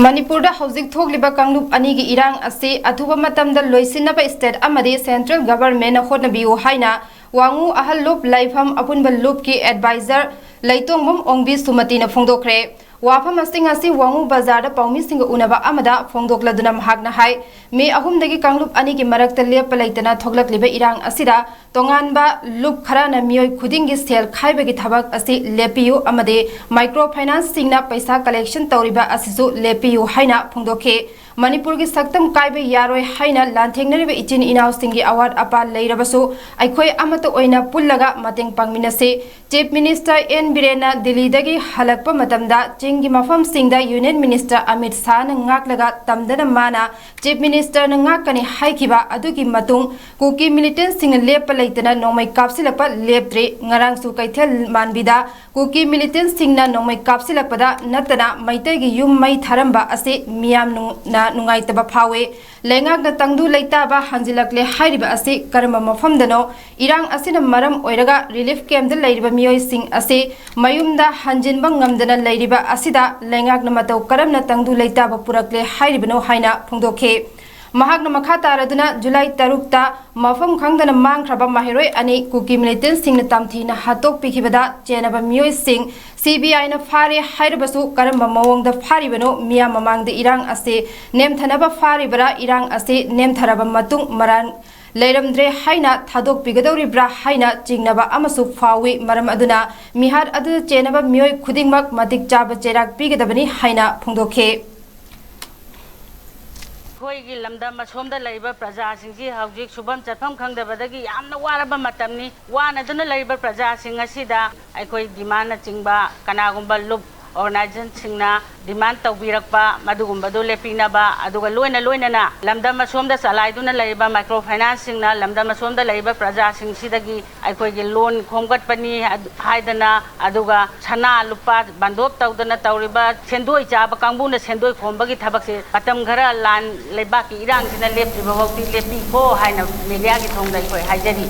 Manipur da houzik thokliba kanglub ani gi irang ase athuba matam da loisinaba state amadi central government na khotna biu haina wangu ahal lob laifam apunba lob ki advisor laitongmom ongbi sumati na phongdokre wafam asing asi wangu bazar da paumi singa unaba amada phongdokladuna mahakna hai me ahum dagi kanglub ani gi marakta lepa laitana thoglakliba irang asida tonganba lob khara na mioi khuding gi sel khaiba gi thabak asi lepiu amade microfinance singna paisa collection tawriba asisu lepiu haina phongdokhe Manipur ki saktam kaibe yaroi haina lanthengnaриba ichin inaw singi award apa leirabasu aikhoi amato oina pullaga mateng pangminase chief minister N Birena Delhi dagi halakpa matamda chingi mafam singda union minister Amit Shah na ngaklaga tamdana mana chief minister na ngakani haikiba adugi matung kuki militant sing lepa leitana nomai kapsilakpa leptre ngarang su kaithel manbida kuki militant singna nomai kapsilakpada natana maitai gi yum mai tharamba ase miyam na nungai taba phawe lengak na tangdu leitaba hanjilakle hairiba ase karma mafamdano irang asina maram oiraga relief camp da leiriba miyoi sing ase mayumda hanjinba ngamdana leiriba asida lengak na matau karamna tangdu leitaba purakle hairibano haina phongdokhe mahakna makha taraduna July 3 ta mafam khangdana mangkhraba mahiroi ani kuki militant singna tamthina hatok pikhibada chenaba miyoi sing CBI na fare hairabasu karamba mawongda faribano miya mamangda irang ase nemthanaba faribara irang ase nemtharaba matung maran leiramdre haina thadok pigadoribra haina chingnaba amasu fawi maram aduna mihar adu chenaba miyoi khudingmak matik chaba cherak pigadabani haina phongdokhe ꯑꯩꯈꯣꯏꯒꯤ ꯂꯝꯗꯝ ꯑꯁꯣꯝꯗ ꯂꯩꯕ ꯄ꯭ꯔꯖꯥꯁꯤꯡꯁꯤ ꯍꯧꯖꯤꯛ ꯁꯨꯐꯝ ꯆꯠꯐꯝ ꯈꯪꯗꯕꯗꯒꯤ ꯌꯥꯝꯅ ꯋꯥꯔꯕ ꯃꯇꯝꯅꯤ ꯋꯥꯅꯗꯨꯅ ꯂꯩꯕ ꯄ꯭ꯔꯖꯥꯁꯤꯡ ꯑꯁꯤꯗ ꯑꯩꯈꯣꯏ ꯗꯤꯃꯥꯟꯅ ꯆꯤꯡꯕ ꯀꯅꯥꯒꯨꯝꯕ ꯂꯨꯞ ꯑꯣꯔꯒꯅꯥꯏꯖꯦꯁꯟꯁꯤꯡꯅ ꯗꯤꯃꯥꯟ ꯇꯧꯕꯤꯔꯛꯄ ꯃꯗꯨꯒꯨꯝꯕꯗꯨ ꯂꯦꯞꯄꯤꯅꯕ ꯑꯗꯨꯒ ꯂꯣꯏꯅꯅ ꯂꯝꯗꯝ ꯑꯁꯣꯝꯗ ꯆꯂꯥꯏꯗꯨꯅ ꯂꯩꯕ ꯃꯥꯏꯀ꯭ꯔꯣ ꯐꯥꯏꯅꯥꯟꯁꯁꯤꯡꯅ ꯂꯝꯗꯝ ꯑꯁꯣꯝꯗ ꯂꯩꯕ ꯄ꯭ꯔꯖꯥꯁꯤꯡꯁꯤꯗꯒꯤ ꯑꯩꯈꯣꯏꯒꯤ ꯂꯣꯟ ꯈꯣꯝꯒꯠꯄꯅꯤ ꯍꯥꯏꯗꯅ ꯑꯗꯨꯒ ꯁꯅꯥ ꯂꯨꯄꯥ ꯕꯟꯗꯣꯞ ꯇꯧꯗꯅ ꯇꯧꯔꯤꯕ ꯁꯦꯟꯗꯣꯏ ꯆꯥꯕ ꯀꯥꯡꯕꯨꯅ ꯁꯦꯟꯗꯣꯏ ꯈꯣꯝꯕꯒꯤ ꯊꯕꯛꯁꯦ ꯃꯇꯝ ꯈꯔ ꯂꯥꯟ ꯂꯩꯕꯥꯛꯀꯤ ꯏꯔꯥꯡꯁꯤꯅ ꯂꯦꯞꯇ꯭ꯔꯤꯕ ꯐꯥꯎꯗꯤ ꯂꯦꯞꯄꯤꯈꯣ ꯍꯥꯏꯅ ꯃꯤꯗꯤꯌꯥꯒꯤ ꯊꯣꯡꯗ ꯑꯩꯈꯣꯏ ꯍꯥꯏꯖꯔꯤ